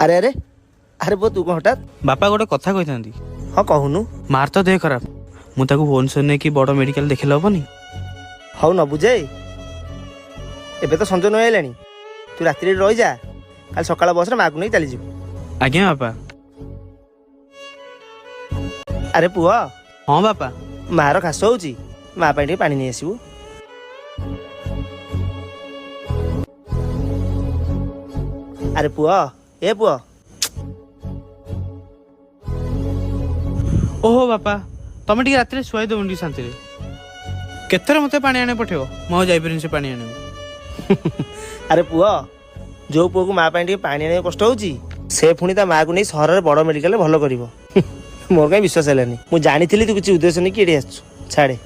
अरे अरे अरे पुआ तू कौन हठात बापा गोटे कथा कही। हाँ कहूनु मार तो देह खराब मुझे भुवनेश्वर नहीं कि बड़ मेडिकल देखले हेनी। हौ न बुझे एबे तो संजय नई आइलानी तू राति रही जा कल सकाळ बस रे माँ को नहीं चली जीव। आज्ञा बापा। अरे पुआ हाँ बापा। मार खास होची माँ पानी पानी नहीं आसबू। अरे पुआ ए पुआ ओहो बापा तुम टे रात शुआई दबुन शांति केतर मत पा आने पठेब मुझे जापर से पा आने। अरे पुआ जो पुआ को माँ पानी पानी आने कष्ट होची से पुणी ता माँ को नहीं सहर बड़ मेडिकल भल कर मोर कहीं विश्वास है मुझे जानी तू किसी उद्देश्य नहीं कि आस छाड़े।